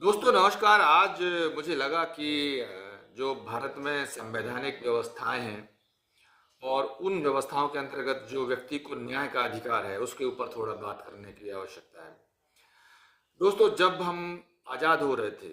दोस्तों नमस्कार। आज मुझे लगा कि जो भारत में संवैधानिक व्यवस्थाएं हैं और उन व्यवस्थाओं के अंतर्गत जो व्यक्ति को न्याय का अधिकार है उसके ऊपर थोड़ा बात करने की आवश्यकता है। दोस्तों, जब हम आज़ाद हो रहे थे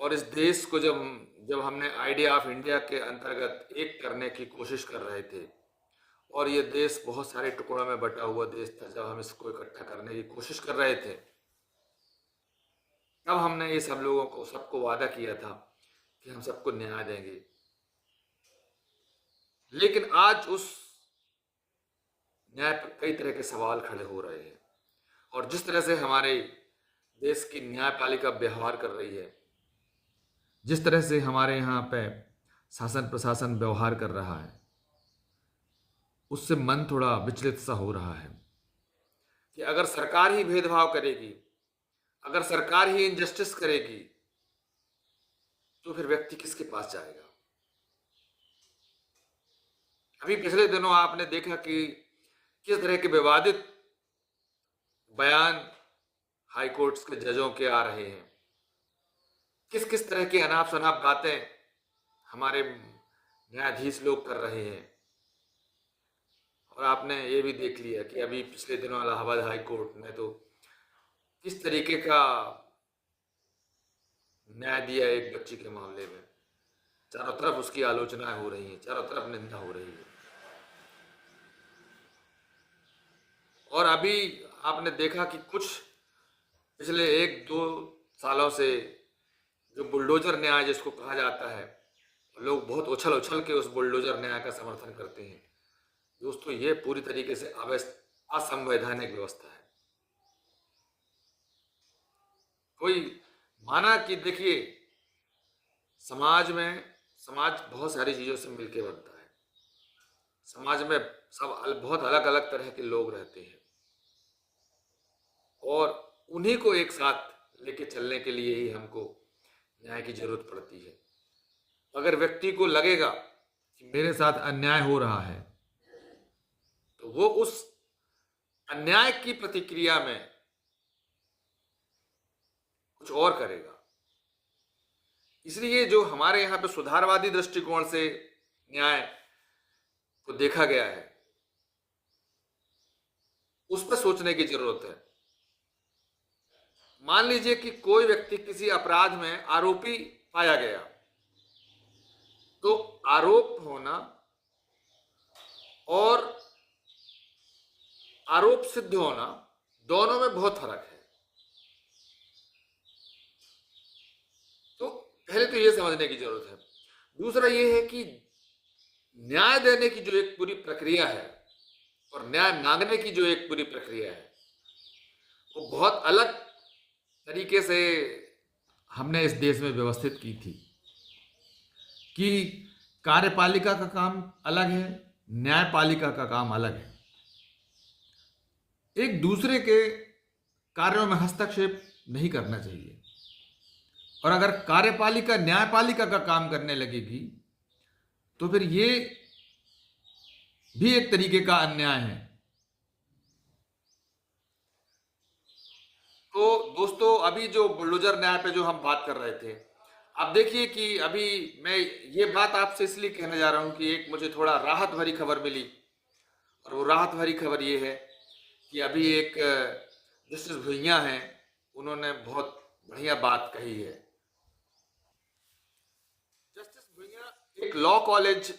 और इस देश को जब जब हमने आइडिया ऑफ इंडिया के अंतर्गत एक करने की कोशिश कर रहे थे और ये देश बहुत सारे टुकड़ों में बटा हुआ देश था, जब हम इसको इकट्ठा करने की कोशिश कर रहे थे तब हमने ये सब लोगों को सबको वादा किया था कि हम सबको न्याय देंगे। लेकिन आज उस न्याय पर कई तरह के सवाल खड़े हो रहे हैं और जिस तरह से हमारे देश की न्यायपालिका व्यवहार कर रही है, जिस तरह से हमारे यहाँ पे शासन प्रशासन व्यवहार कर रहा है, उससे मन थोड़ा विचलित सा हो रहा है कि अगर सरकार ही भेदभाव करेगी, अगर सरकार ही इनजस्टिस करेगी, तो फिर व्यक्ति किसके पास जाएगा। अभी पिछले दिनों आपने देखा कि किस तरह के विवादित बयान हाई कोर्ट्स के जजों के आ रहे हैं, किस किस तरह की अनाप शनाप बातें हमारे न्यायाधीश लोग कर रहे हैं। और आपने ये भी देख लिया कि अभी पिछले दिनों इलाहाबाद हाई कोर्ट ने तो किस तरीके का न्याय दिया एक बच्ची के मामले में। चारों तरफ उसकी आलोचनाएं हो रही हैं, चारों तरफ निंदा हो रही है। और अभी आपने देखा कि कुछ पिछले 1-2 सालों से जो बुलडोजर न्याय जिसको कहा जाता है, लोग बहुत उछल उछल के उस बुलडोजर न्याय का समर्थन करते हैं। दोस्तों, ये पूरी तरीके से असंवैधानिक व्यवस्था है। कोई माना कि देखिए, समाज बहुत सारी चीज़ों से मिलके बनता है। समाज में बहुत अलग अलग तरह के लोग रहते हैं और उन्हीं को एक साथ लेके चलने के लिए ही हमको न्याय की जरूरत पड़ती है। अगर व्यक्ति को लगेगा कि मेरे साथ अन्याय हो रहा है, तो वो उस अन्याय की प्रतिक्रिया में कुछ और करेगा। इसलिए जो हमारे यहाँ पे सुधारवादी दृष्टिकोण से न्याय को देखा गया है, उस पर सोचने की जरूरत है। मान लीजिए कि कोई व्यक्ति किसी अपराध में आरोपी पाया गया, तो आरोप होना और आरोप सिद्ध होना दोनों में बहुत फर्क है। तो पहले तो यह समझने की जरूरत है। दूसरा यह है कि न्याय देने की जो एक पूरी प्रक्रिया है और न्याय मांगने की जो एक पूरी प्रक्रिया है, वो बहुत अलग तरीके से हमने इस देश में व्यवस्थित की थी कि कार्यपालिका का काम अलग है, न्यायपालिका का काम अलग है। एक दूसरे के कार्यों में हस्तक्षेप नहीं करना चाहिए। और अगर कार्यपालिका न्यायपालिका का काम करने लगेगी तो फिर ये भी एक तरीके का अन्याय है। तो दोस्तों, अभी जो बुलडोजर न्याय पे जो हम बात कर रहे थे, आप देखिए कि अभी मैं ये बात आपसे इसलिए कहने जा रहा हूं कि एक मुझे थोड़ा राहत भरी खबर मिली। और वो राहत भरी खबर ये है कि अभी एक जस्टिस भुइयां हैं, उन्होंने बहुत बढ़िया बात कही है। जस्टिस भुइयां एक लॉ कॉलेज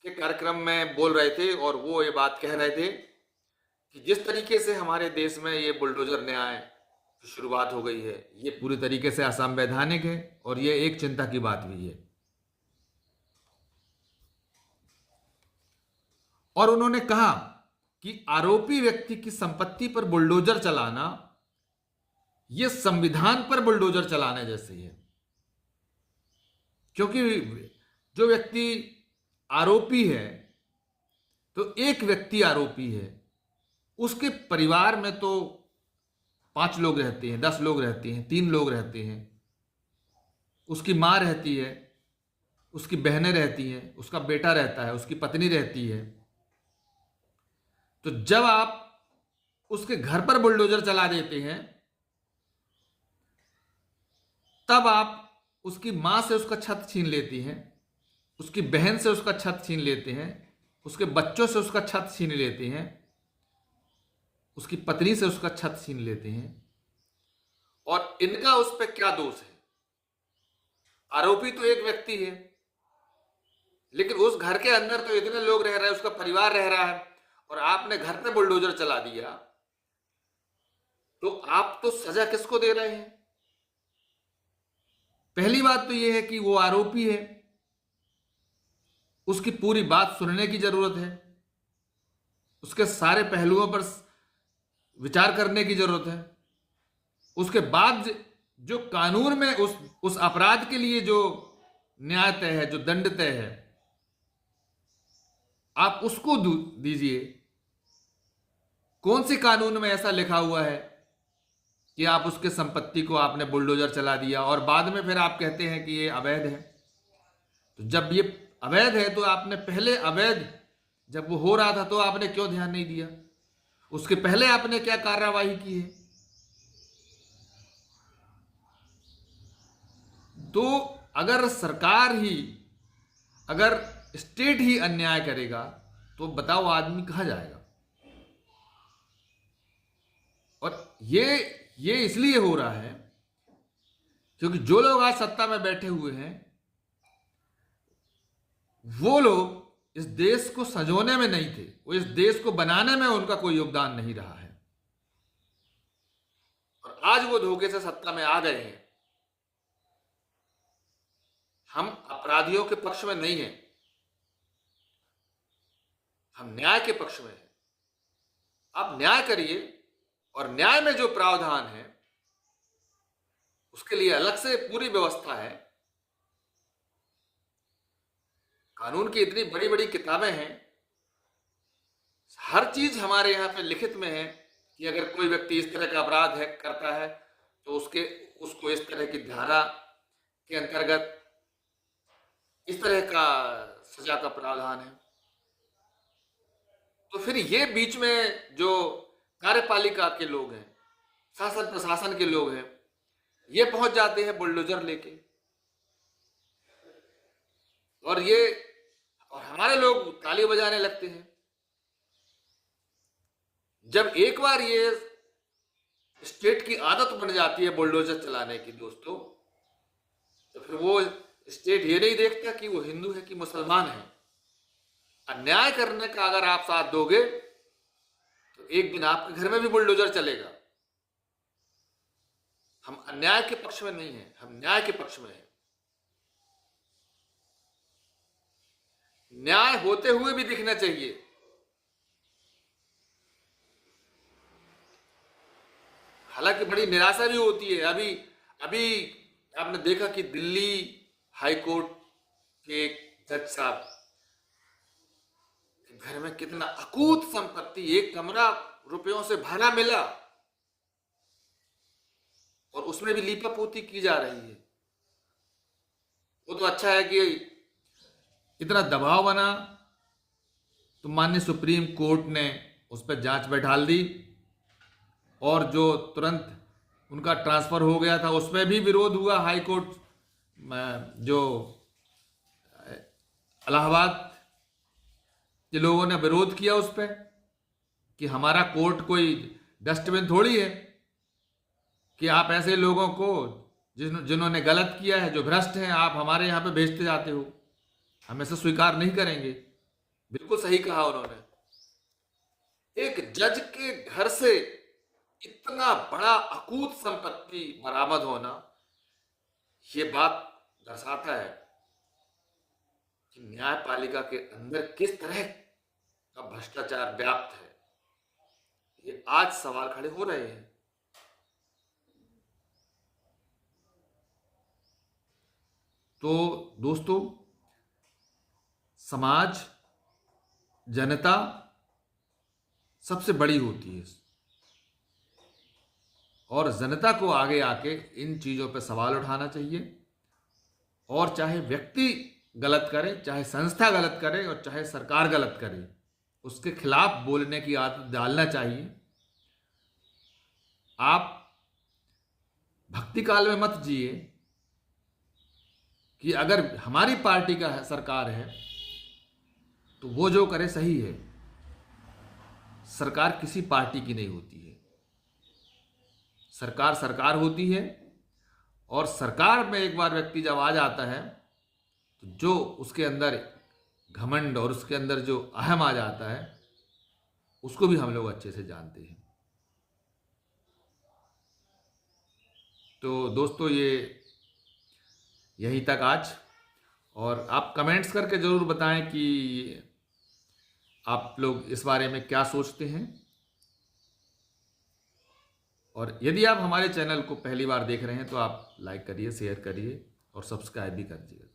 के कार्यक्रम में बोल रहे थे और वो ये बात कह रहे थे कि जिस तरीके से हमारे देश में ये बुलडोजर न्याय की शुरुआत हो गई है, ये पूरी तरीके से असंवैधानिक है और ये एक चिंता की बात भी है। और उन्होंने कहा कि आरोपी व्यक्ति की संपत्ति पर बुलडोजर चलाना यह संविधान पर बुलडोजर चलाने जैसी है। क्योंकि जो व्यक्ति आरोपी है, तो एक व्यक्ति आरोपी है, उसके परिवार में तो 5 लोग रहते हैं, 10 लोग रहते हैं, 3 लोग रहते हैं, उसकी मां रहती है, उसकी बहनें रहती हैं, उसका बेटा रहता है, उसकी पत्नी रहती है। तो जब आप उसके घर पर बुलडोजर चला देते हैं तब आप उसकी मां से उसका छत छीन लेती हैं, उसकी बहन से उसका छत छीन लेते हैं, उसके बच्चों से उसका छत छीन लेते हैं, उसकी पत्नी से उसका छत छीन लेते हैं। और इनका उस पर क्या दोष है? आरोपी तो एक व्यक्ति है, लेकिन उस घर के अंदर तो इतने लोग रह रहे हैं, उसका परिवार रह रहा है, और आपने घर पे बुलडोजर चला दिया, तो आप तो सजा किसको दे रहे हैं? पहली बात तो यह है कि वो आरोपी है, उसकी पूरी बात सुनने की जरूरत है, उसके सारे पहलुओं पर विचार करने की जरूरत है। उसके बाद जो कानून में उस अपराध के लिए जो न्याय तय है, जो दंड तय है, आप उसको दीजिए। कौन सी कानून में ऐसा लिखा हुआ है कि आप उसके संपत्ति को आपने बुलडोजर चला दिया और बाद में फिर आप कहते हैं कि ये अवैध है? तो जब ये अवैध है तो आपने पहले अवैध जब वो हो रहा था तो आपने क्यों ध्यान नहीं दिया? उसके पहले आपने क्या कार्यवाही की है? तो अगर सरकार ही, अगर स्टेट ही अन्याय करेगा तो बताओ आदमी कहां जाएगा? और ये इसलिए हो रहा है क्योंकि जो लोग आज सत्ता में बैठे हुए हैं वो लोग इस देश को संजोने में नहीं थे, वो इस देश को बनाने में उनका कोई योगदान नहीं रहा है, और आज वो धोखे से सत्ता में आ गए हैं। हम अपराधियों के पक्ष में नहीं हैं, हम न्याय के पक्ष में हैं। आप न्याय करिए, और न्याय में जो प्रावधान है उसके लिए अलग से पूरी व्यवस्था है। कानून की इतनी बड़ी बड़ी किताबें हैं, हर चीज हमारे यहां पे लिखित में है कि अगर कोई व्यक्ति इस तरह का अपराध है करता है तो उसको इस तरह की धारा के अंतर्गत इस तरह का सजा का प्रावधान है। तो फिर ये बीच में जो कार्यपालिका के लोग हैं, शासन प्रशासन के लोग हैं, ये पहुंच जाते हैं बुलडोजर लेके, और हमारे लोग ताली बजाने लगते हैं। जब एक बार ये स्टेट की आदत बन जाती है बुलडोजर चलाने की दोस्तों, तो फिर वो स्टेट ये नहीं देखता कि वो हिंदू है कि मुसलमान है। अन्याय करने का अगर आप साथ दोगे तो एक दिन आपके घर में भी बुलडोजर चलेगा। हम अन्याय के पक्ष में नहीं हैं, हम न्याय के पक्ष में हैं। न्याय होते हुए भी दिखना चाहिए। हालांकि बड़ी निराशा भी होती है। अभी आपने देखा कि दिल्ली हाई कोर्ट के एक जज साहब घर में कितना अकूत संपत्ति, एक कमरा रुपयों से भरा मिला, और उसमें भी लीपापोती की जा रही है। वो तो अच्छा है कि इतना दबाव बना तो माननीय सुप्रीम कोर्ट ने उस पर जांच बैठाल दी, और जो तुरंत उनका ट्रांसफर हो गया था उसमें भी विरोध हुआ। हाई कोर्ट जो इलाहाबाद के लोगों ने विरोध किया उस पर कि हमारा कोर्ट कोई डस्टबिन थोड़ी है कि आप ऐसे लोगों को जिन्होंने गलत किया है, जो भ्रष्ट हैं, आप हमारे यहाँ पे भेजते जाते हो, हम ऐसे स्वीकार नहीं करेंगे। बिल्कुल सही कहा उन्होंने। एक जज के घर से इतना बड़ा अकूत संपत्ति बरामद होना, ये बात दर्शाता है कि न्यायपालिका के अंदर किस तरह का भ्रष्टाचार व्याप्त है। ये आज सवाल खड़े हो रहे हैं। तो दोस्तों, समाज, जनता सबसे बड़ी होती है, और जनता को आगे आके इन चीजों पे सवाल उठाना चाहिए। और चाहे व्यक्ति गलत करे, चाहे संस्था गलत करे, और चाहे सरकार गलत करे, उसके खिलाफ बोलने की आदत डालना चाहिए। आप भक्ति काल में मत जिए, कि अगर हमारी पार्टी का सरकार है तो वो जो करे सही है। सरकार किसी पार्टी की नहीं होती है, सरकार सरकार होती है। और सरकार में एक बार व्यक्ति जब आ जाता है तो जो उसके अंदर घमंड और उसके अंदर जो अहम आ जाता है, उसको भी हम लोग अच्छे से जानते हैं। तो दोस्तों, ये यहीं तक आज। और आप कमेंट्स करके ज़रूर बताएं कि आप लोग इस बारे में क्या सोचते हैं। और यदि आप हमारे चैनल को पहली बार देख रहे हैं तो आप लाइक करिए, शेयर करिए और सब्सक्राइब भी कर दीजिए।